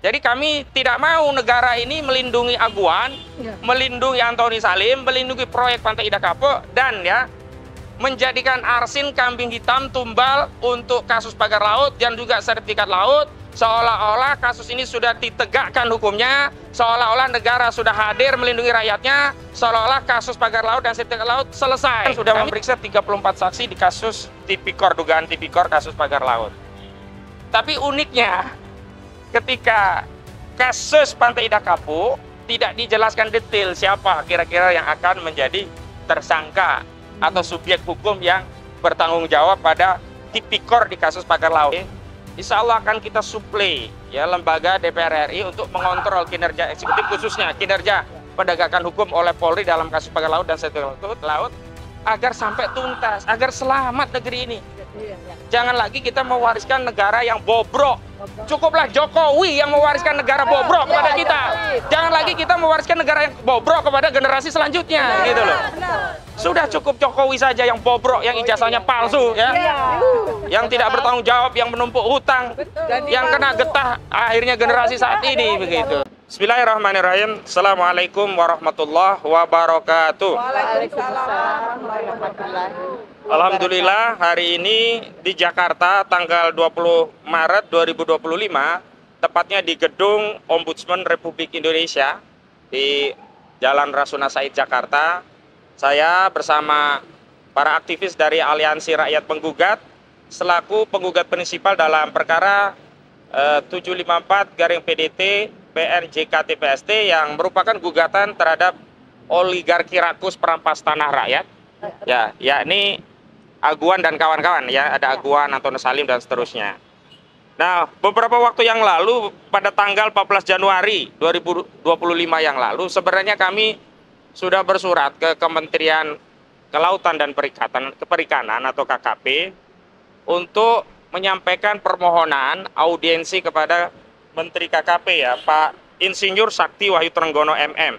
Jadi kami tidak mau negara ini melindungi Aguan, melindungi Antoni Salim, melindungi proyek Pantai Indah Kapuk, dan ya menjadikan Arsin kambing hitam tumbal untuk kasus pagar laut dan juga sertifikat laut, seolah-olah kasus ini sudah ditegakkan hukumnya, seolah-olah negara sudah hadir melindungi rakyatnya, seolah-olah kasus pagar laut dan sertifikat laut selesai. Sudah memeriksa 34 saksi di kasus tipikor, dugaan tipikor kasus pagar laut. Tapi uniknya, ketika kasus Pantai Indah Kapuk tidak dijelaskan detail siapa kira-kira yang akan menjadi tersangka atau subjek hukum yang bertanggung jawab pada tipikor di kasus pagar laut. Insya Allah akan kita suplai ya lembaga DPR RI untuk mengontrol kinerja eksekutif, khususnya kinerja penegakan hukum oleh Polri dalam kasus pagar laut dan sertifikat laut agar sampai tuntas, agar selamat negeri ini. Jangan lagi kita mewariskan negara yang bobrok. Cukuplah Jokowi yang mewariskan negara bobrok kepada kita. Jangan lagi kita mewariskan negara yang bobrok kepada generasi selanjutnya, gitu loh. Sudah cukup Jokowi saja yang bobrok, yang ijazahnya palsu, ya, yang tidak bertanggung jawab, yang menumpuk hutang, yang kena getah akhirnya generasi saat ini, begitu. Bismillahirrahmanirrahim. Assalamualaikum warahmatullahi wabarakatuh. Waalaikumsalam warahmatullahi wabarakatuh. Alhamdulillah hari ini di Jakarta tanggal 20 Maret 2025, tepatnya di Gedung Ombudsman Republik Indonesia di Jalan Rasuna Said, Jakarta. Saya bersama para aktivis dari Aliansi Rakyat Penggugat selaku penggugat prinsipal dalam perkara 754/PDT PNJK-TPST yang merupakan gugatan terhadap oligarki rakus perampas tanah rakyat, ya, yakni Aguan dan kawan-kawan, ya, ada Aguan, Antoni Salim dan seterusnya. Nah, beberapa waktu yang lalu pada tanggal 14 Januari 2025 yang lalu sebenarnya kami sudah bersurat ke Kementerian Kelautan dan Perikanan atau KKP untuk menyampaikan permohonan audiensi kepada Menteri KKP, ya, Pak Insinyur Sakti Wahyu Trenggono MM.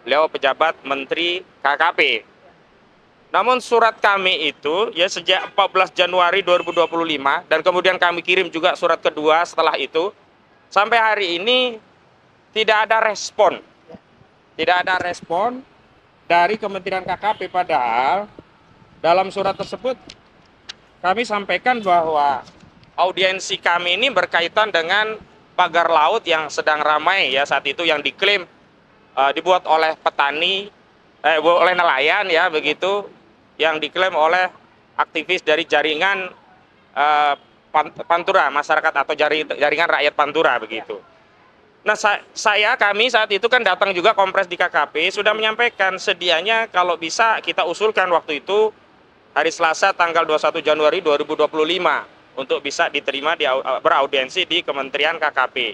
Beliau pejabat Menteri KKP. Namun surat kami itu ya sejak 14 Januari 2025 dan kemudian kami kirim juga surat kedua setelah itu, sampai hari ini tidak ada respon. Tidak ada respon dari Kementerian KKP, padahal dalam surat tersebut kami sampaikan bahwa audiensi kami ini berkaitan dengan pagar laut yang sedang ramai ya saat itu, yang diklaim dibuat oleh petani, oleh nelayan, ya begitu, yang diklaim oleh aktivis dari jaringan Pantura masyarakat atau jaringan rakyat Pantura, begitu. Nah, kami saat itu kan datang juga kompres di KKP, sudah menyampaikan sedianya kalau bisa kita usulkan waktu itu hari Selasa tanggal 21 Januari 2025 untuk bisa diterima beraudiensi di Kementerian KKP.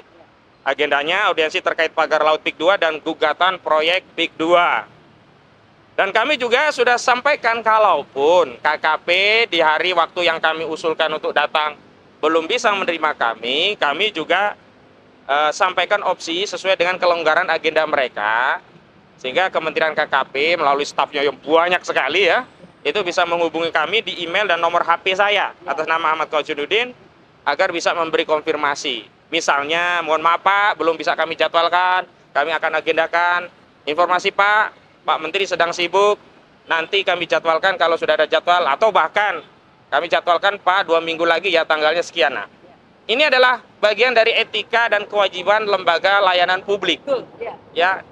Agendanya audiensi terkait pagar laut PIK 2 dan gugatan proyek PIK 2. Dan kami juga sudah sampaikan kalaupun KKP di hari waktu yang kami usulkan untuk datang belum bisa menerima kami juga sampaikan opsi sesuai dengan kelonggaran agenda mereka, sehingga Kementerian KKP melalui stafnya yang banyak sekali, ya, itu bisa menghubungi kami di email dan nomor HP saya atas nama Ahmad Khawjuddin agar bisa memberi konfirmasi. Misalnya, mohon maaf Pak, belum bisa kami jadwalkan, kami akan agendakan. Informasi Pak Menteri sedang sibuk, nanti kami jadwalkan kalau sudah ada jadwal, atau bahkan kami jadwalkan Pak 2 minggu lagi ya tanggalnya sekian. Nah, ini adalah bagian dari etika dan kewajiban lembaga layanan publik. Ya,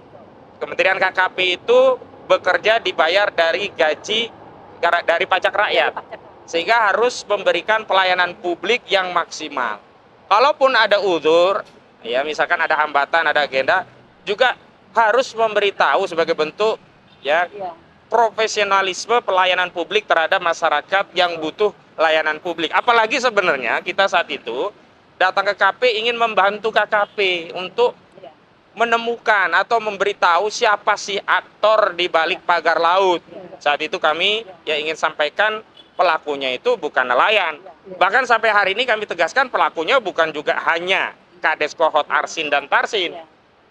Kementerian KKP itu bekerja dibayar dari gaji dari pajak rakyat, sehingga harus memberikan pelayanan publik yang maksimal. Kalaupun ada uzur, ya misalkan ada hambatan, ada agenda, juga harus memberitahu sebagai bentuk ya profesionalisme pelayanan publik terhadap masyarakat yang butuh layanan publik. Apalagi sebenarnya kita saat itu datang ke KP ingin membantu KKP untuk menemukan atau memberitahu siapa sih aktor di balik pagar laut. Saat itu kami ya ingin sampaikan pelakunya itu bukan nelayan. Bahkan sampai hari ini kami tegaskan pelakunya bukan juga hanya Kades Kohot Arsin dan Tarsin.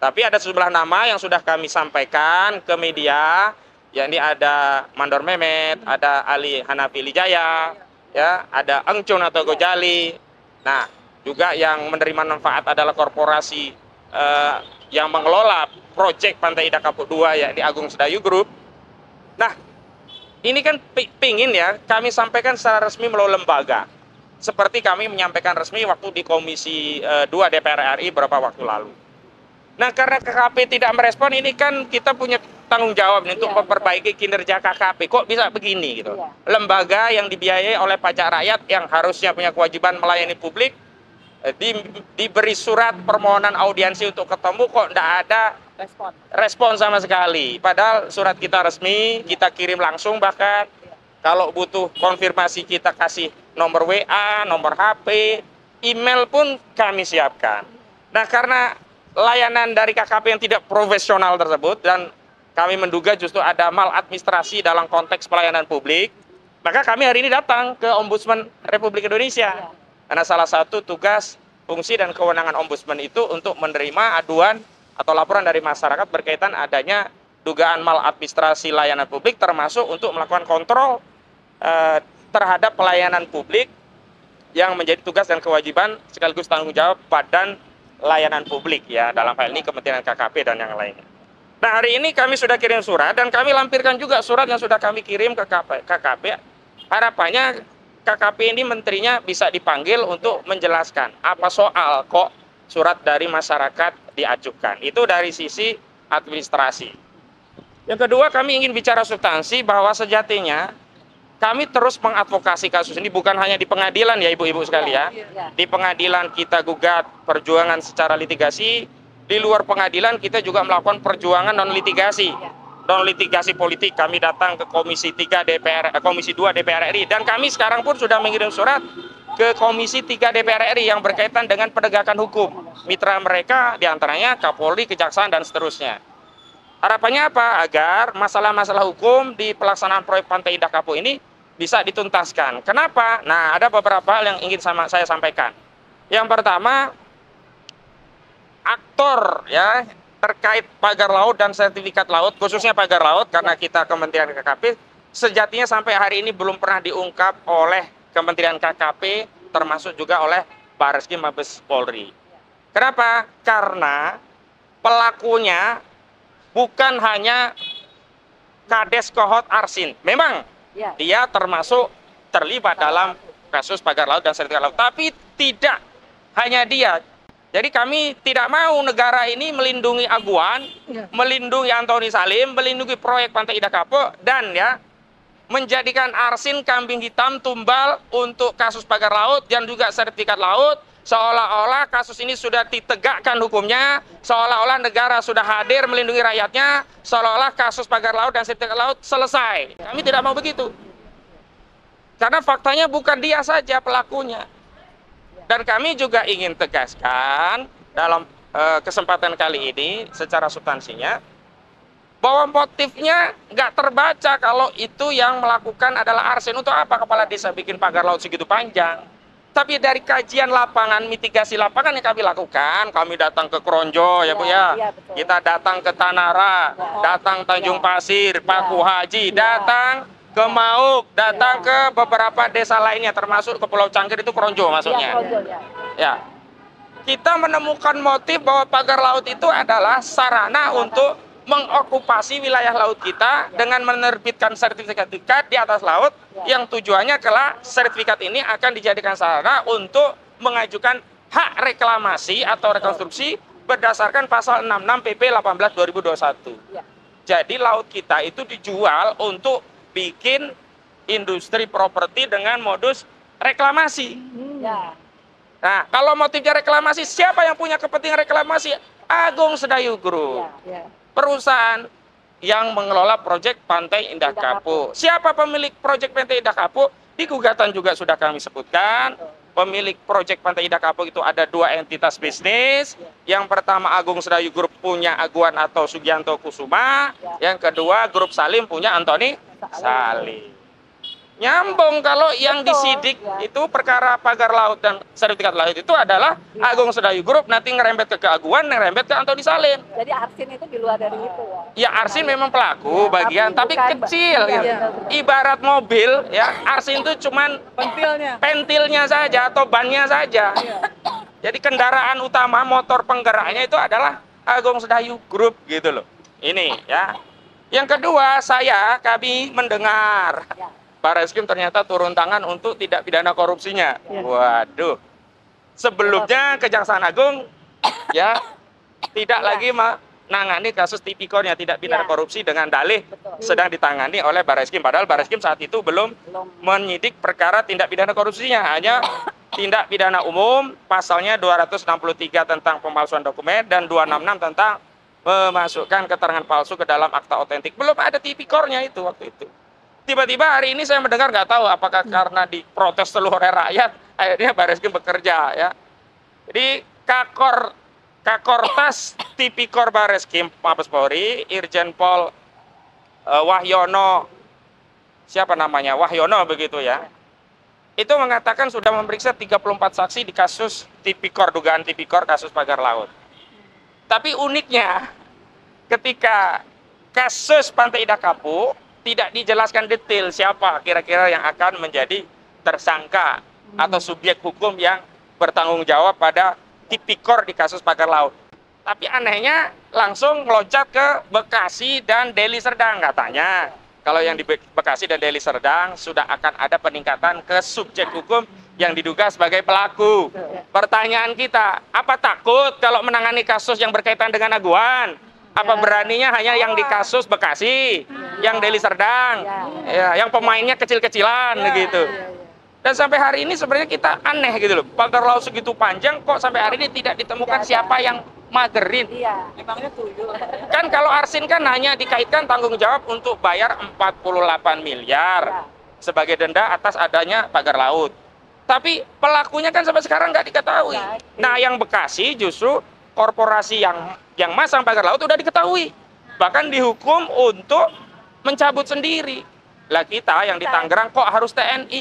Tapi ada sejumlah nama yang sudah kami sampaikan ke media, yakni ada Mandor Mehmet, ada Ali Hanafi Lijaya, ya, ada Engcun atau Gojali. Nah, juga yang menerima manfaat adalah korporasi yang mengelola proyek Pantai Indah Kapuk 2 yakni Agung Sedayu Group. Nah, ini kan pingin ya kami sampaikan secara resmi melalui lembaga. Seperti kami menyampaikan resmi waktu di Komisi 2 DPR RI beberapa waktu lalu. Nah, karena KKP tidak merespon, ini kan kita punya tanggung jawab nih, untuk memperbaiki kinerja KKP. Kok bisa begini gitu? Lembaga yang dibiayai oleh pajak rakyat yang harusnya punya kewajiban melayani publik, diberi surat permohonan audiensi untuk ketemu, kok tidak ada respon sama sekali. Padahal surat kita resmi, kita kirim langsung, bahkan kalau butuh konfirmasi kita kasih nomor WA, nomor HP, email pun kami siapkan. Nah, karena layanan dari KKP yang tidak profesional tersebut dan kami menduga justru ada maladministrasi dalam konteks pelayanan publik, maka kami hari ini datang ke Ombudsman Republik Indonesia. Karena salah satu tugas, fungsi, dan kewenangan Ombudsman itu untuk menerima aduan atau laporan dari masyarakat berkaitan adanya dugaan maladministrasi layanan publik, termasuk untuk melakukan kontrol terhadap pelayanan publik yang menjadi tugas dan kewajiban sekaligus tanggung jawab Badan Layanan Publik ya, dalam hal ini Kementerian KKP dan yang lainnya. Nah, hari ini kami sudah kirim surat dan kami lampirkan juga surat yang sudah kami kirim ke KKP. Harapannya KKP ini menterinya bisa dipanggil untuk menjelaskan apa soal kok surat dari masyarakat diajukan. Itu dari sisi administrasi. Yang kedua, kami ingin bicara substansi bahwa sejatinya kami terus mengadvokasi kasus ini bukan hanya di pengadilan ya ibu-ibu sekalian. Di pengadilan kita gugat perjuangan secara litigasi, di luar pengadilan kita juga melakukan perjuangan non-litigasi. Non-litigasi politik, kami datang ke Komisi 2 DPR RI, dan kami sekarang pun sudah mengirim surat ke Komisi 3 DPR RI yang berkaitan dengan penegakan hukum. Mitra mereka diantaranya Kapolri, Kejaksaan, dan seterusnya. Harapannya apa? Agar masalah-masalah hukum di pelaksanaan proyek Pantai Indah Kapuk ini bisa dituntaskan. Kenapa? Nah, ada beberapa hal yang ingin saya sampaikan. Yang pertama, aktor ya terkait pagar laut dan sertifikat laut, khususnya pagar laut, karena kita Kementerian KKP, sejatinya sampai hari ini belum pernah diungkap oleh Kementerian KKP, termasuk juga oleh Barreskrim Mabes Polri. Kenapa? Karena pelakunya bukan hanya Kades Kohot Arsin. Memang dia termasuk terlibat dalam kasus pagar laut dan sertifikat laut, tapi tidak hanya dia. Jadi kami tidak mau negara ini melindungi Aguan, melindungi Antoni Salim, melindungi proyek Pantai Indah Kapuk, dan ya menjadikan Arsin kambing hitam tumbal untuk kasus pagar laut dan juga sertifikat laut, seolah-olah kasus ini sudah ditegakkan hukumnya, seolah-olah negara sudah hadir melindungi rakyatnya, seolah-olah kasus pagar laut dan sertifikat laut selesai. Kami tidak mau begitu. Karena faktanya bukan dia saja pelakunya. Dan kami juga ingin tegaskan dalam kesempatan kali ini secara substansinya, bahwa motifnya nggak terbaca kalau itu yang melakukan adalah Arsin. Untuk apa kepala desa bikin pagar laut segitu panjang? Tapi dari kajian lapangan, mitigasi lapangan yang kami lakukan, kami datang ke Kronjo ya Bu ya, kita datang ke Tanara, datang Tanjung Pasir, Paku Haji, datang ke Mauk, datang ke beberapa desa lainnya, termasuk ke Pulau Cangkir, itu Kronjo maksudnya. Ya, kita menemukan motif bahwa pagar laut itu adalah sarana untuk mengokupasi wilayah laut kita dengan menerbitkan sertifikat di atas laut, yang tujuannya kelak sertifikat ini akan dijadikan sarana untuk mengajukan hak reklamasi atau rekonstruksi berdasarkan pasal 66 PP 18 2021. Jadi laut kita itu dijual untuk bikin industri properti dengan modus reklamasi. Nah, kalau motifnya reklamasi, siapa yang punya kepentingan reklamasi? Agung Sedayu Group. Perusahaan yang mengelola proyek Pantai Indah Kapuk. Siapa pemilik proyek Pantai Indah Kapuk? Di gugatan juga sudah kami sebutkan. Pemilik proyek Pantai Indah Kapuk itu ada dua entitas bisnis. Yang pertama Agung Sedayu Group punya Aguan atau Sugianto Kusuma. Yang kedua Grup Salim punya Antoni Salim. Nyambung kalau yang disidik itu perkara pagar laut dan sertifikat laut itu adalah Agung Sedayu Group, nanti ngerembet ke Aguan, ngerembet ke Antoni Salim. Jadi Arsin itu di luar dari itu ya? Ya, Arsin memang pelaku bagian, tapi kecil gitu. Ibarat mobil ya, Arsin itu cuman pentilnya saja atau bannya saja. Jadi kendaraan utama motor penggeraknya itu adalah Agung Sedayu Group gitu loh. Ini ya. Yang kedua, kami mendengar Barreskrim ternyata turun tangan untuk tidak pidana korupsinya. Waduh. Sebelumnya Kejaksaan Agung ya tidak lagi menangani kasus tipikornya tidak pidana korupsi dengan dalih sedang ditangani oleh Barreskrim. Padahal Barreskrim saat itu belum menyidik perkara tindak pidana korupsinya, hanya tindak pidana umum pasalnya 263 tentang pemalsuan dokumen dan 266 tentang memasukkan keterangan palsu ke dalam akta otentik. Belum ada tipikornya itu waktu itu. Tiba-tiba hari ini saya mendengar, nggak tahu apakah karena diprotes seluruh rakyat, akhirnya Barreskrim bekerja ya. Jadi Kakortas Tipikor Barreskrim Mabes Polri, Irjen Pol Wahyono, siapa namanya? Wahyono begitu ya. Itu mengatakan sudah memeriksa 34 saksi di kasus tipikor, dugaan tipikor kasus pagar laut. Tapi uniknya, ketika kasus Pantai Indah Kapuk, tidak dijelaskan detail siapa kira-kira yang akan menjadi tersangka atau subjek hukum yang bertanggung jawab pada tipikor di kasus pagar laut. Tapi anehnya langsung meloncat ke Bekasi dan Deli Serdang katanya. Kalau yang di Bekasi dan Deli Serdang sudah akan ada peningkatan ke subjek hukum yang diduga sebagai pelaku. Pertanyaan kita, apa takut kalau menangani kasus yang berkaitan dengan aguan? Apa beraninya hanya yang di kasus Bekasi, yang Deli Serdang, ya, yang pemainnya kecil-kecilan gitu. Dan sampai hari ini sebenarnya kita aneh gitu loh. Pagar laut segitu panjang kok sampai hari ini tidak ditemukan siapa yang magerin. Emangnya tuyul. Kan kalau arsin kan hanya dikaitkan tanggung jawab untuk bayar 48 miliar sebagai denda atas adanya pagar laut. Tapi pelakunya kan sampai sekarang nggak diketahui. Nah, yang Bekasi justru korporasi yang masang pagar laut udah diketahui. Bahkan dihukum untuk mencabut sendiri. Lah kita yang di Tangerang kok harus TNI?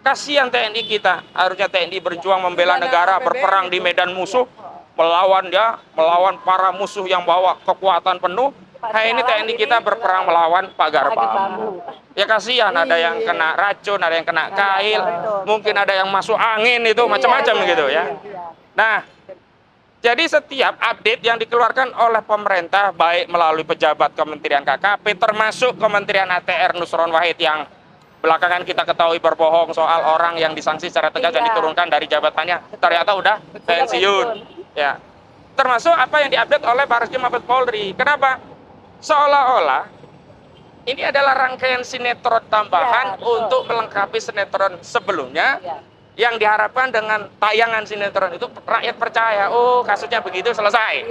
Kasihan TNI kita. Harusnya TNI berjuang membela negara, berperang di medan musuh, melawan para musuh yang bawa kekuatan penuh. Nah, ini TNI kita berperang melawan pagar bambu. Ya kasihan, ada yang kena racun, ada yang kena kail, mungkin ada yang masuk angin itu macam-macam gitu ya. Nah, jadi setiap update yang dikeluarkan oleh pemerintah, baik melalui pejabat Kementerian KKP, termasuk Kementerian ATR Nusron Wahid yang belakangan kita ketahui berbohong soal orang yang disanksi secara tegas dan diturunkan dari jabatannya, ternyata udah pensiun. Ya, termasuk apa yang diupdate oleh Barreskrim Mabes Polri. Kenapa? Seolah-olah ini adalah rangkaian sinetron tambahan untuk melengkapi sinetron sebelumnya. Yang diharapkan dengan tayangan sinetron itu rakyat percaya, oh kasusnya begitu selesai.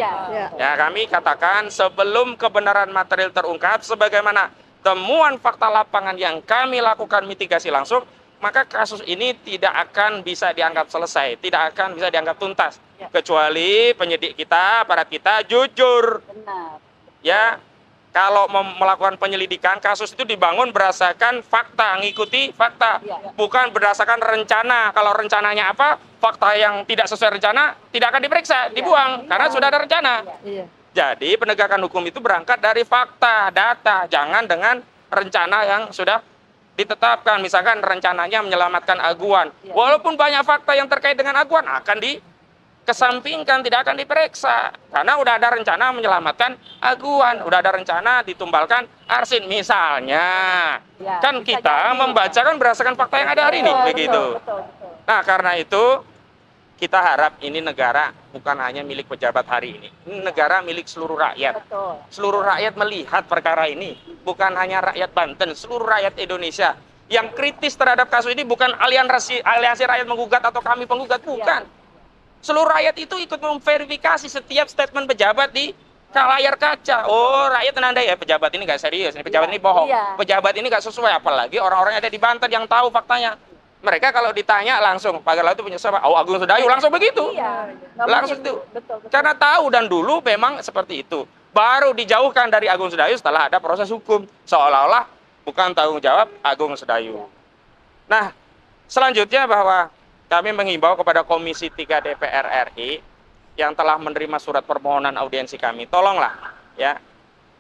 Ya, kami katakan sebelum kebenaran material terungkap, sebagaimana temuan fakta lapangan yang kami lakukan mitigasi langsung, maka kasus ini tidak akan bisa dianggap selesai, tidak akan bisa dianggap tuntas, kecuali penyidik kita, aparat kita jujur. Ya. Kalau melakukan penyelidikan, kasus itu dibangun berdasarkan fakta, ngikuti fakta, bukan berdasarkan rencana. Kalau rencananya apa, fakta yang tidak sesuai rencana tidak akan diperiksa, dibuang, karena sudah ada rencana. Jadi penegakan hukum itu berangkat dari fakta, data, jangan dengan rencana yang sudah ditetapkan. Misalkan rencananya menyelamatkan aguan, walaupun banyak fakta yang terkait dengan aguan akan dikesampingkan, tidak akan diperiksa karena udah ada rencana menyelamatkan aguan, udah ada rencana ditumbalkan arsin misalnya. Kan kita membacakan berdasarkan fakta yang ada hari ini begitu. Nah, karena itu kita harap ini negara bukan hanya milik pejabat hari ini negara milik seluruh rakyat. Seluruh rakyat melihat perkara ini, bukan hanya rakyat Banten, seluruh rakyat Indonesia yang kritis terhadap kasus ini. Bukan aliansi rakyat menggugat atau kami penggugat, bukan. Seluruh rakyat itu ikut memverifikasi setiap statement pejabat di layar kaca. Oh, rakyat menandai ya pejabat ini nggak serius, ini pejabat ini bohong, pejabat ini nggak sesuai. Apalagi orang-orang yang ada di Banten yang tahu faktanya. Mereka kalau ditanya langsung, pagar laut itu punya siapa? Oh, Agung Sedayu, langsung begitu. Langsung itu. Karena tahu dan dulu memang seperti itu. Baru dijauhkan dari Agung Sedayu setelah ada proses hukum. Seolah-olah bukan tanggung jawab Agung Sedayu. Nah, selanjutnya bahwa kami menghimbau kepada Komisi 3 DPR RI yang telah menerima surat permohonan audiensi kami, tolonglah ya,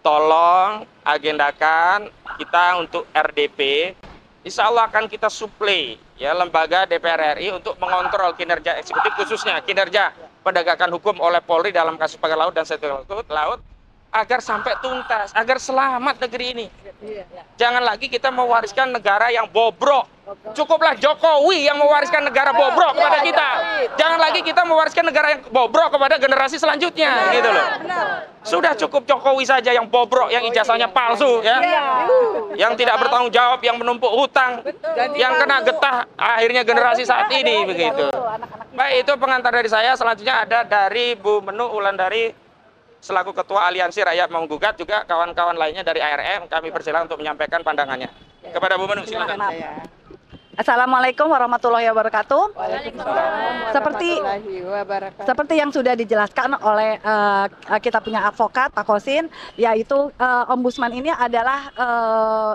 tolong agendakan kita untuk RDP. Insya Allah akan kita suplai ya lembaga DPR RI untuk mengontrol kinerja eksekutif, khususnya kinerja penegakan hukum oleh Polri dalam kasus pagar laut dan setelah laut, agar sampai tuntas, agar selamat negeri ini. Jangan lagi kita mewariskan negara yang bobrok. Cukuplah Jokowi yang mewariskan negara bobrok kepada kita. Jangan lagi kita mewariskan negara yang bobrok kepada generasi selanjutnya, gitu loh. Sudah cukup Jokowi saja yang bobrok, yang ijazahnya palsu, ya. Yang tidak bertanggung jawab, yang menumpuk hutang, yang kena getah akhirnya generasi saat ini, begitu. Baik, itu pengantar dari saya. Selanjutnya ada dari Bu Menu Wulandari selaku Ketua Aliansi Rakyat Menggugat, juga kawan-kawan lainnya dari ARM. Kami persilakan untuk menyampaikan pandangannya. Kepada Bu Menu, silakan. Assalamualaikum warahmatullahi wabarakatuh. Seperti yang sudah dijelaskan oleh kita punya advokat Pak Kosin, yaitu Ombudsman ini adalah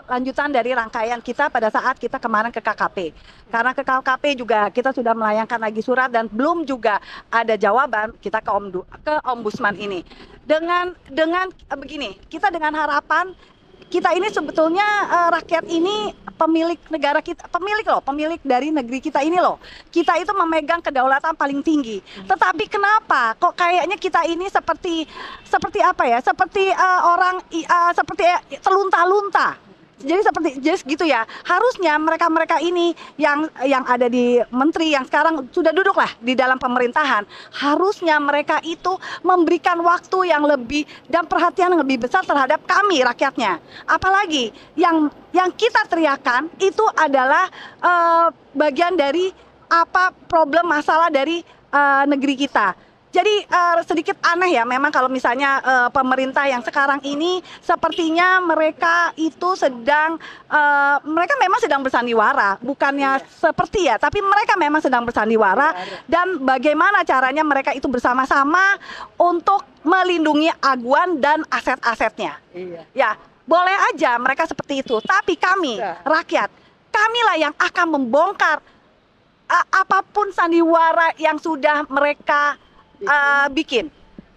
lanjutan dari rangkaian kita pada saat kita kemarin ke KKP. Karena ke KKP juga kita sudah melayangkan lagi surat dan belum juga ada jawaban, kita ke Ombudsman ini. Dengan begini, kita dengan harapan kita ini sebetulnya rakyat ini pemilik negara kita, pemilik dari negeri kita ini loh. Kita itu memegang kedaulatan paling tinggi. Tetapi kenapa kok kayaknya kita ini seperti apa ya? Seperti orang seperti telunta-lunta. Jadi gitu ya. Harusnya mereka ini yang ada di menteri yang sekarang sudah duduk lah di dalam pemerintahan, harusnya mereka itu memberikan waktu yang lebih dan perhatian yang lebih besar terhadap kami rakyatnya. Apalagi yang kita teriakan itu adalah bagian dari apa problem masalah dari negeri kita. Jadi sedikit aneh ya memang kalau misalnya pemerintah yang sekarang ini sepertinya mereka itu mereka memang sedang bersandiwara, bukannya seperti ya, tapi mereka memang sedang bersandiwara. Dan bagaimana caranya mereka itu bersama-sama untuk melindungi aguan dan aset-asetnya. Ya, boleh aja mereka seperti itu, tapi kami rakyat, kamilah yang akan membongkar apapun sandiwara yang sudah mereka bikin.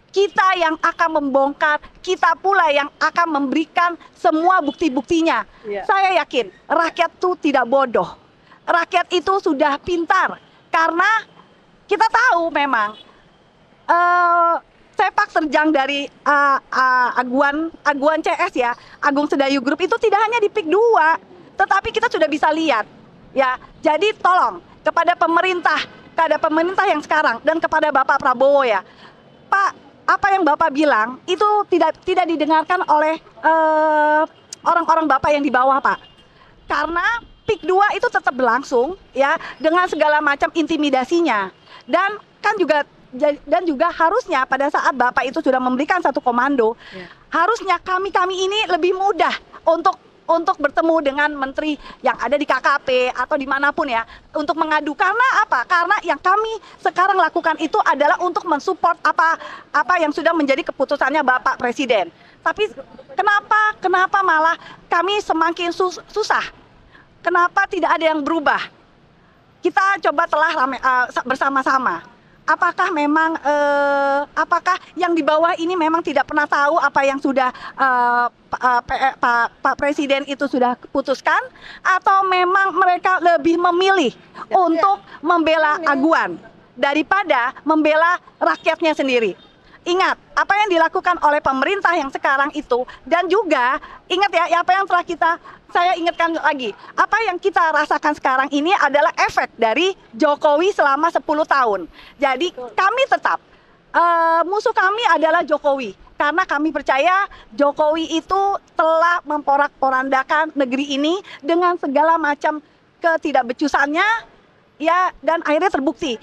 Kita yang akan membongkar, kita pula yang akan memberikan semua bukti-buktinya. Saya yakin rakyat itu tidak bodoh. Rakyat itu sudah pintar. Karena kita tahu memang sepak terjang dari Aguan CS ya, Agung Sedayu Group itu tidak hanya di PIK 2, tetapi kita sudah bisa lihat. Ya, jadi tolong kepada pemerintah yang sekarang dan kepada Bapak Prabowo ya, Pak, apa yang Bapak bilang itu tidak didengarkan oleh orang-orang Bapak yang di bawah, Pak. Karena PIK 2 itu tetap berlangsung ya dengan segala macam intimidasinya. Dan juga harusnya pada saat Bapak itu sudah memberikan satu komando, harusnya kami ini lebih mudah untuk bertemu dengan menteri yang ada di KKP atau dimanapun ya, untuk mengadu. Karena apa? Karena yang kami sekarang lakukan itu adalah untuk mensupport apa yang sudah menjadi keputusannya Bapak Presiden. Tapi kenapa malah kami semakin susah? Kenapa tidak ada yang berubah? Kita coba telah bersama-sama. Apakah memang apakah yang di bawah ini memang tidak pernah tahu apa yang sudah Pak Presiden itu sudah putuskan, atau memang mereka lebih memilih untuk membela aguan daripada membela rakyatnya sendiri? Ingat apa yang dilakukan oleh pemerintah yang sekarang itu, dan juga ingat ya apa yang telah saya ingatkan lagi, apa yang kita rasakan sekarang ini adalah efek dari Jokowi selama 10 tahun. Jadi kami tetap musuh kami adalah Jokowi, karena kami percaya Jokowi itu telah memporak-porandakan negeri ini dengan segala macam ketidakbecusannya ya, dan akhirnya terbukti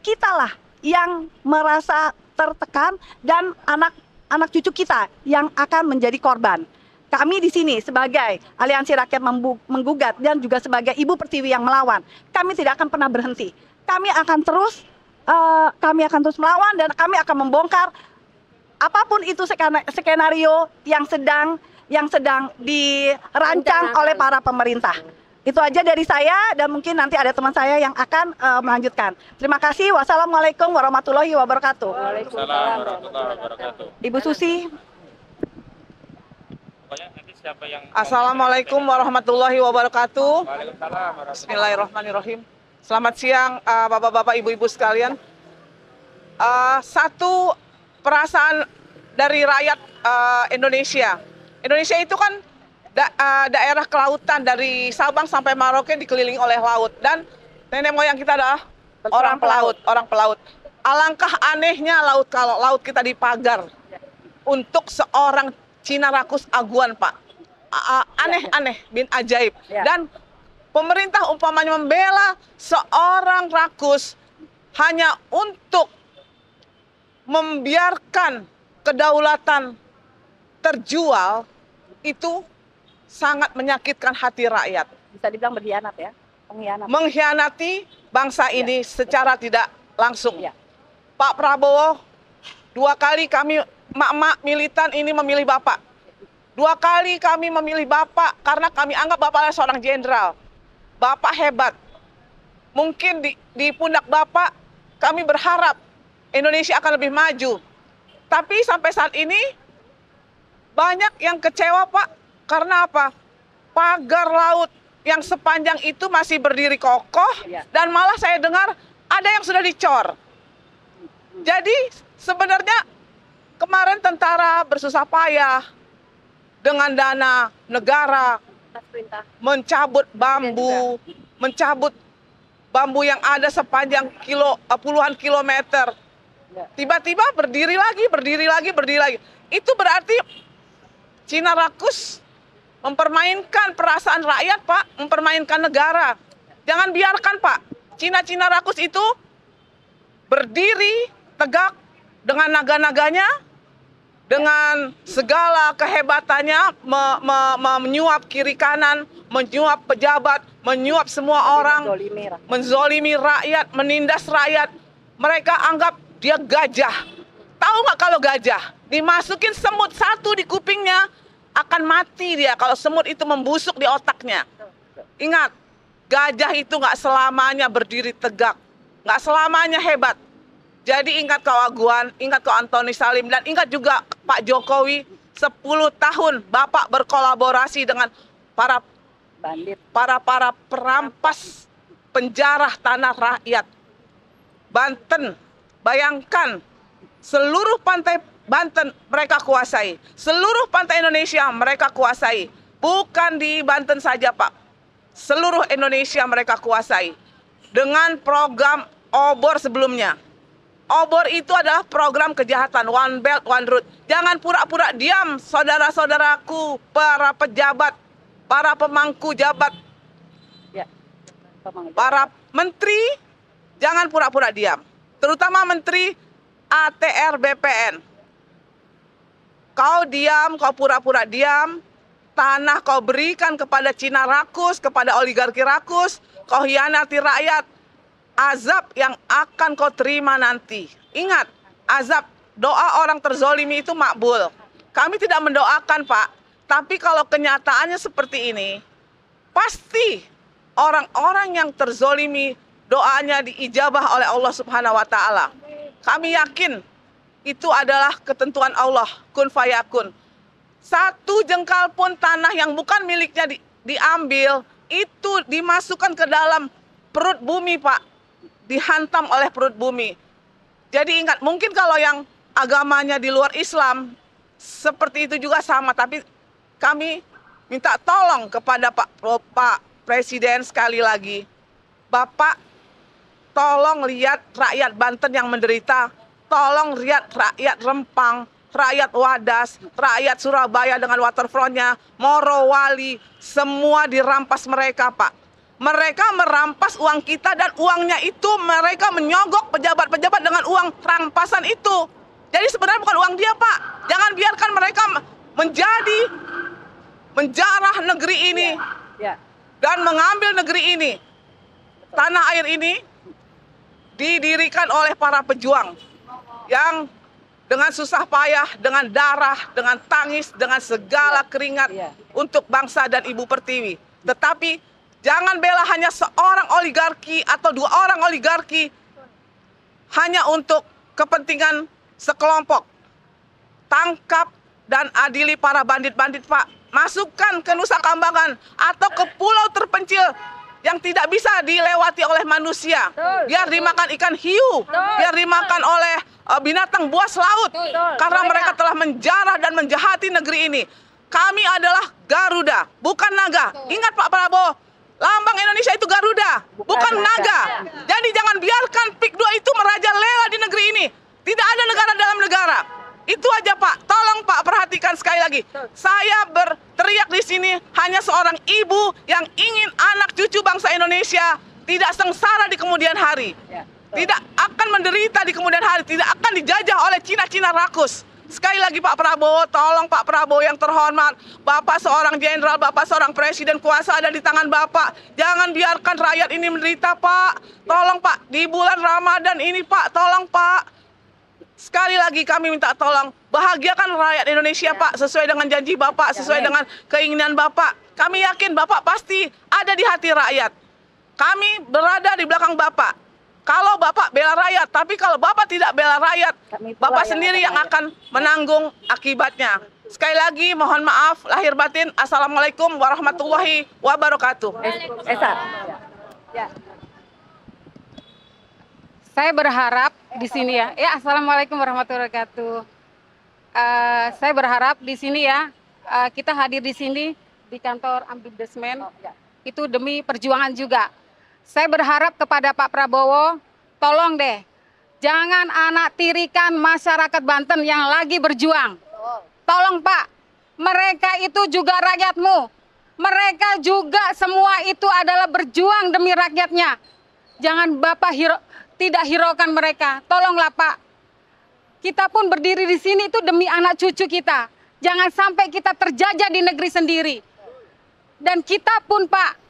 kitalah yang merasa tertekan dan anak cucu kita yang akan menjadi korban. Kami di sini sebagai Aliansi Rakyat Menggugat dan juga sebagai Ibu Pertiwi yang melawan, kami tidak akan pernah berhenti. Kami akan terus melawan, dan kami akan membongkar apapun itu skenario yang sedang dirancang oleh para pemerintah. Itu aja dari saya, dan mungkin nanti ada teman saya yang akan melanjutkan. Terima kasih. Wassalamualaikum warahmatullahi wabarakatuh. Waalaikumsalam warahmatullahi wabarakatuh. Ibu Susi. Pokoknya nanti siapa yang Assalamualaikum warahmatullahi wabarakatuh. Waalaikumsalam. Bismillahirrahmanirrahim. Selamat siang Bapak-bapak, Ibu-ibu sekalian. Satu perasaan dari rakyat Indonesia. Indonesia itu kan daerah kelautan, dari Sabang sampai Merauke dikelilingi oleh laut, dan nenek moyang kita adalah orang pelaut. Alangkah anehnya laut kalau laut kita dipagar untuk seorang Cina rakus aguan, Pak. Aneh-aneh, bin ajaib. Dan pemerintah umpamanya membela seorang rakus hanya untuk membiarkan kedaulatan terjual, itu sangat menyakitkan hati rakyat. Bisa dibilang berkhianat ya, pengkhianat. Mengkhianati bangsa ini secara tidak langsung. Ya. Pak Prabowo, 2 kali kami mak-mak militan ini memilih Bapak. 2 kali kami memilih Bapak karena kami anggap Bapak adalah seorang jenderal. Bapak hebat. Mungkin di pundak Bapak kami berharap Indonesia akan lebih maju. Tapi sampai saat ini banyak yang kecewa, Pak. Karena apa? Pagar laut yang sepanjang itu masih berdiri kokoh, dan malah saya dengar ada yang sudah dicor. Jadi sebenarnya kemarin tentara bersusah payah dengan dana negara mencabut bambu yang ada sepanjang puluhan kilometer. Tiba-tiba berdiri lagi. Itu berarti Cina rakus mempermainkan perasaan rakyat, Pak, mempermainkan negara. Jangan biarkan, Pak, Cina rakus itu berdiri tegak dengan naga-naganya, dengan segala kehebatannya, menyuap kiri kanan, menyuap pejabat, menyuap semua orang, menzolimi rakyat, menindas rakyat. Mereka anggap dia gajah. Tahu nggak kalau gajah dimasukin semut satu di kupingnya akan mati dia kalau semut itu membusuk di otaknya. Ingat, gajah itu nggak selamanya berdiri tegak, nggak selamanya hebat. Jadi ingat kau Aguan, ingat kau Antoni Salim, dan ingat juga Pak Jokowi, 10 tahun Bapak berkolaborasi dengan para perampas penjara tanah rakyat. Banten, bayangkan seluruh pantai Banten mereka kuasai, seluruh pantai Indonesia mereka kuasai. Bukan di Banten saja, Pak, seluruh Indonesia mereka kuasai. Dengan program obor sebelumnya. Obor itu adalah program kejahatan, One Belt, One Road. Jangan pura-pura diam, saudara-saudaraku, para pejabat, para pemangku jabat, para menteri, jangan pura-pura diam. Terutama menteri ATR BPN. Kau diam, kau pura-pura diam, tanah kau berikan kepada Cina rakus, kepada oligarki rakus, kau hianati rakyat. Azab yang akan kau terima nanti. Ingat, azab, doa orang terzolimi itu makbul. Kami tidak mendoakan, Pak. Tapi kalau kenyataannya seperti ini, pasti orang-orang yang terzolimi doanya diijabah oleh Allah Subhanahu wa Ta'ala. Kami yakin itu adalah ketentuan Allah, kun fayakun. 1 jengkal pun tanah yang bukan miliknya diambil, itu dimasukkan ke dalam perut bumi, Pak. Dihantam oleh perut bumi. Jadi ingat, mungkin kalau yang agamanya di luar Islam seperti itu juga sama, tapi kami minta tolong kepada Pak Presiden sekali lagi. Bapak, tolong lihat rakyat Banten yang menderita, tolong lihat rakyat Rempang, rakyat Wadas, rakyat Surabaya dengan waterfrontnya, Morowali, semua dirampas mereka, Pak. Mereka merampas uang kita, dan uangnya itu mereka menyogok pejabat-pejabat dengan uang rampasan itu. Jadi sebenarnya bukan uang dia, Pak. Jangan biarkan mereka menjarah negeri ini dan mengambil negeri ini. Tanah air ini didirikan oleh para pejuang yang dengan susah payah, dengan darah, dengan tangis, dengan segala keringat untuk bangsa dan Ibu Pertiwi. Tetapi jangan bela hanya seorang oligarki atau 2 orang oligarki hanya untuk kepentingan sekelompok. Tangkap dan adili para bandit-bandit, Pak. masukkan ke Nusa Kambangan atau ke pulau terpencil yang tidak bisa dilewati oleh manusia. Biar dimakan ikan hiu, biar dimakan oleh binatang buas laut. Karena mereka telah menjarah dan menjahati negeri ini. Kami adalah Garuda, bukan naga. Ingat Pak Prabowo, lambang Indonesia itu Garuda, bukan naga. Jadi jangan biarkan PIK 2 itu merajalela di negeri ini. Tidak ada negara dalam negara. Itu aja Pak, tolong Pak perhatikan sekali lagi. Saya berteriak di sini hanya seorang ibu yang ingin anak cucu bangsa Indonesia tidak sengsara di kemudian hari. Tidak akan menderita di kemudian hari, tidak akan dijajah oleh Cina-Cina rakus. Sekali lagi Pak Prabowo, tolong Pak Prabowo yang terhormat, Bapak seorang jenderal, Bapak seorang presiden, kuasa ada di tangan Bapak. Jangan biarkan rakyat ini menderita Pak. Tolong Pak, di bulan Ramadan ini Pak, tolong Pak. Sekali lagi kami minta tolong, bahagiakan rakyat Indonesia Pak, sesuai dengan janji Bapak, sesuai dengan keinginan Bapak. Kami yakin Bapak pasti ada di hati rakyat. Kami berada di belakang Bapak. Kalau Bapak bela rakyat, tapi kalau Bapak tidak bela rakyat, Bapak sendiri yang akan menanggung akibatnya. Sekali lagi mohon maaf, lahir batin. Assalamualaikum warahmatullahi wabarakatuh. Esa. Saya berharap di sini ya. Assalamualaikum warahmatullahi wabarakatuh. Saya berharap di sini ya, kita hadir di sini di kantor Ambidesmen itu demi perjuangan juga. Saya berharap kepada Pak Prabowo, tolong deh, jangan anak tirikan masyarakat Banten yang lagi berjuang. Tolong Pak, mereka itu juga rakyatmu. Mereka juga semua itu adalah berjuang demi rakyatnya. Jangan Bapak tidak hiraukan mereka. Tolonglah Pak. Kita pun berdiri di sini itu demi anak cucu kita. Jangan sampai kita terjajah di negeri sendiri. Dan kita pun Pak,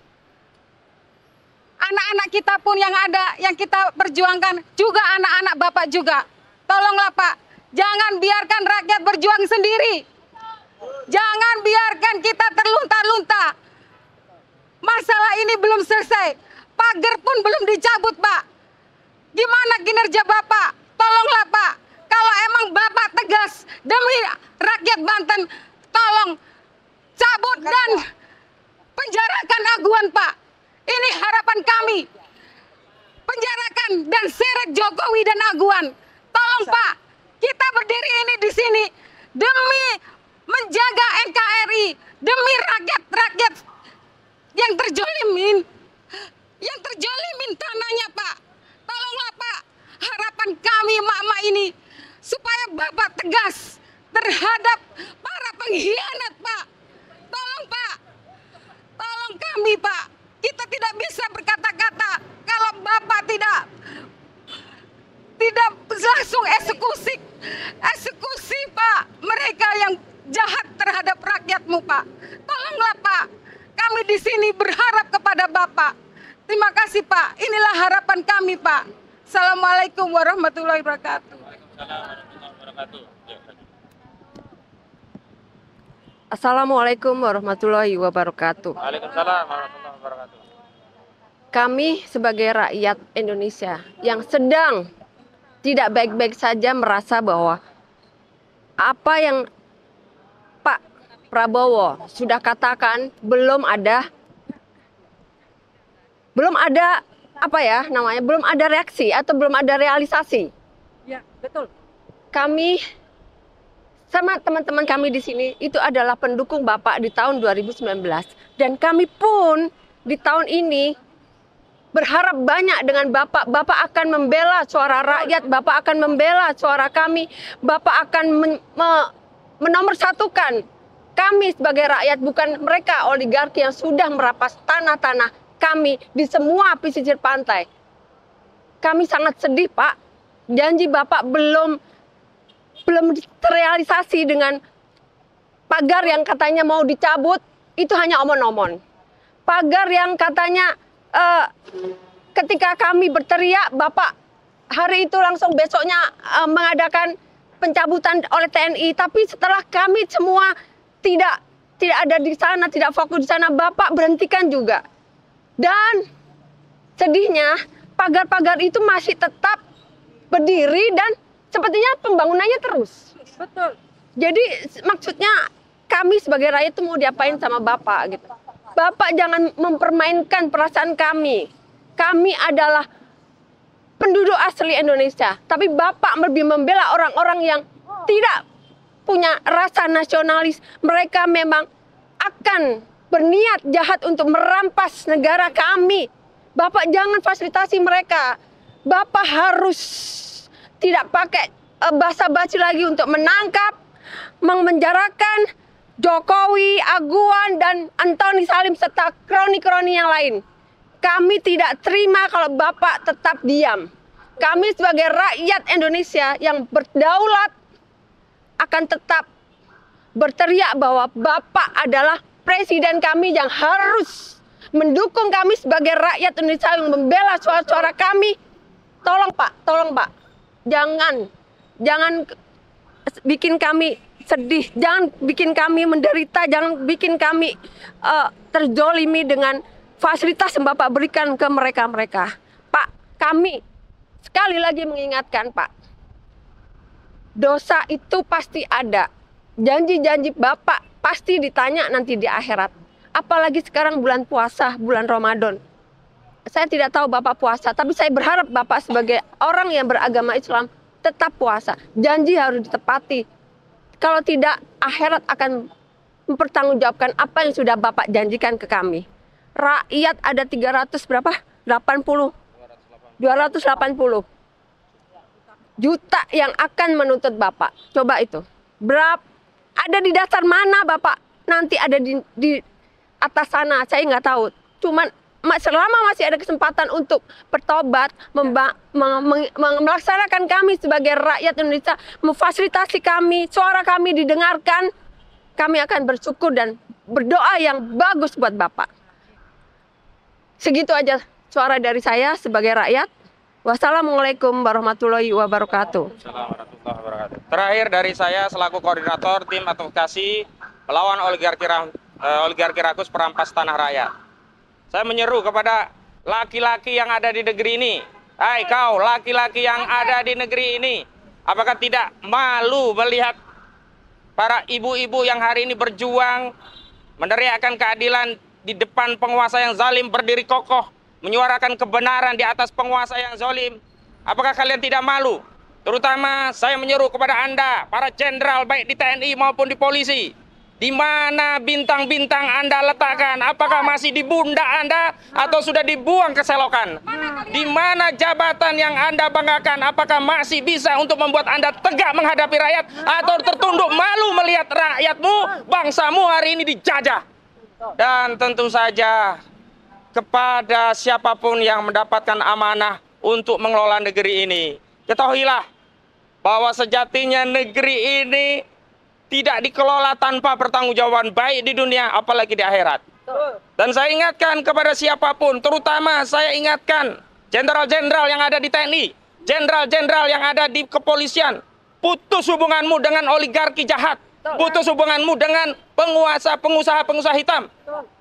anak-anak kita pun yang ada, yang kita perjuangkan, juga anak-anak Bapak juga. Tolonglah Pak, jangan biarkan rakyat berjuang sendiri. Jangan biarkan kita terlunta-lunta. Masalah ini belum selesai. Pagar pun belum dicabut Pak. Gimana kinerja Bapak? Tolonglah Pak. Kalau emang Bapak tegas demi rakyat Banten, tolong cabut dan penjarakan Aguan Pak. Ini harapan kami. Penjarakan dan seret Jokowi dan Aguan. Tolong Pak, kita berdiri ini di sini demi menjaga NKRI, demi rakyat-rakyat yang terjolimin tanahnya Pak. Tolonglah Pak, harapan kami emak-emak ini supaya Bapak tegas terhadap para pengkhianat Pak. Tolong Pak, tolong kami Pak. Kita tidak bisa berkata-kata kalau Bapak tidak langsung eksekusi Pak mereka yang jahat terhadap rakyatmu Pak. Tolonglah Pak, kami di sini berharap kepada Bapak. Terima kasih Pak, inilah harapan kami Pak. Assalamualaikum warahmatullahi wabarakatuh. Assalamualaikum warahmatullahi wabarakatuh. Waalaikumsalam warahmatullahi wabarakatuh. Kami sebagai rakyat Indonesia yang sedang tidak baik-baik saja merasa bahwa apa yang Pak Prabowo sudah katakan belum ada belum ada reaksi atau belum ada realisasi. Ya, betul. Kami sama teman-teman kami di sini itu adalah pendukung Bapak di tahun 2019 dan kami pun di tahun ini berharap banyak dengan Bapak. Bapak akan membela suara rakyat, Bapak akan membela suara kami, Bapak akan menomorsatukan kami sebagai rakyat, bukan mereka oligarki yang sudah merampas tanah-tanah kami di semua pesisir pantai. Kami sangat sedih Pak, janji Bapak belum terrealisasi dengan pagar yang katanya mau dicabut, itu hanya omon-omon. Pagar yang katanya ketika kami berteriak, Bapak hari itu langsung besoknya mengadakan pencabutan oleh TNI. Tapi setelah kami semua tidak ada di sana, tidak fokus di sana, Bapak berhentikan juga. Dan sedihnya pagar-pagar itu masih tetap berdiri dan sepertinya pembangunannya terus. Betul. Jadi maksudnya kami sebagai rakyat itu mau diapain sama Bapak gitu. Bapak jangan mempermainkan perasaan kami. Kami adalah penduduk asli Indonesia, tapi Bapak lebih membela orang-orang yang tidak punya rasa nasionalis. Mereka memang akan berniat jahat untuk merampas negara kami. Bapak jangan fasilitasi mereka. Bapak harus tidak pakai basa-basi lagi untuk menangkap, memenjarakan Jokowi, Aguan, dan Antoni Salim serta kroni-kroni yang lain. Kami tidak terima kalau Bapak tetap diam. Kami sebagai rakyat Indonesia yang berdaulat akan tetap berteriak bahwa Bapak adalah presiden kami yang harus mendukung kami sebagai rakyat Indonesia yang membela suara-suara kami. Tolong Pak, jangan bikin kami sedih, jangan bikin kami menderita, jangan bikin kami terzolimi dengan fasilitas yang Bapak berikan ke mereka-mereka. Pak, kami sekali lagi mengingatkan Pak, dosa itu pasti ada. Janji-janji Bapak pasti ditanya nanti di akhirat. Apalagi sekarang bulan puasa, bulan Ramadan. Saya tidak tahu Bapak puasa, tapi saya berharap Bapak sebagai orang yang beragama Islam tetap puasa. Janji harus ditepati. Kalau tidak, akhirat akan mempertanggungjawabkan apa yang sudah Bapak janjikan ke kami. Rakyat ada 300 berapa? 280 juta yang akan menuntut Bapak. Coba itu. Berapa? Ada di dasar mana Bapak? Nanti ada di atas sana, saya nggak tahu. Cuman selama masih ada kesempatan untuk bertobat, melaksanakan kami sebagai rakyat Indonesia, memfasilitasi kami, suara kami didengarkan, kami akan bersyukur dan berdoa yang bagus buat Bapak. Segitu aja suara dari saya sebagai rakyat. Wassalamualaikum warahmatullahi wabarakatuh. Assalamualaikum warahmatullahi wabarakatuh. Terakhir dari saya selaku koordinator tim advokasi melawan oligarki rakus perampas tanah rakyat. Saya menyeru kepada laki-laki yang ada di negeri ini. Hai kau laki-laki yang ada di negeri ini. Apakah tidak malu melihat para ibu-ibu yang hari ini berjuang meneriakkan keadilan di depan penguasa yang zalim, berdiri kokoh, menyuarakan kebenaran di atas penguasa yang zalim? Apakah kalian tidak malu? Terutama saya menyeru kepada Anda, para jenderal baik di TNI maupun di polisi. Di mana bintang-bintang Anda letakkan? Apakah masih di pundak Anda atau sudah dibuang ke selokan? Di mana jabatan yang Anda banggakan? Apakah masih bisa untuk membuat Anda tegak menghadapi rakyat atau tertunduk malu melihat rakyatmu, bangsamu hari ini dijajah? Dan tentu saja kepada siapapun yang mendapatkan amanah untuk mengelola negeri ini, ketahuilah bahwa sejatinya negeri ini tidak dikelola tanpa pertanggungjawaban baik di dunia apalagi di akhirat. Dan saya ingatkan kepada siapapun, terutama saya ingatkan jenderal-jenderal yang ada di TNI, jenderal-jenderal yang ada di kepolisian, putus hubunganmu dengan oligarki jahat, putus hubunganmu dengan pengusaha-pengusaha hitam.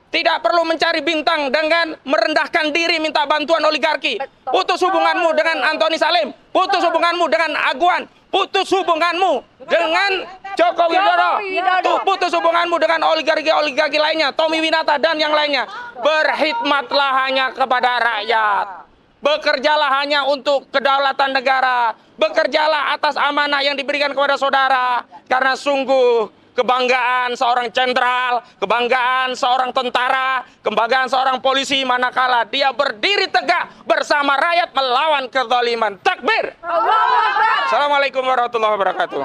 Tidak perlu mencari bintang dengan merendahkan diri minta bantuan oligarki. Putus hubunganmu dengan Antoni Salim, putus hubunganmu dengan Aguan, putus hubunganmu dengan Joko Widodo, putus hubunganmu dengan oligarki lainnya, Tommy Winata dan yang lainnya. Berkhidmatlah hanya kepada rakyat. Bekerjalah hanya untuk kedaulatan negara. Bekerjalah atas amanah yang diberikan kepada saudara. Karena sungguh kebanggaan seorang jenderal, kebanggaan seorang tentara, kebanggaan seorang polisi manakala dia berdiri tegak bersama rakyat melawan kezaliman. Takbir! Assalamualaikum warahmatullahi wabarakatuh.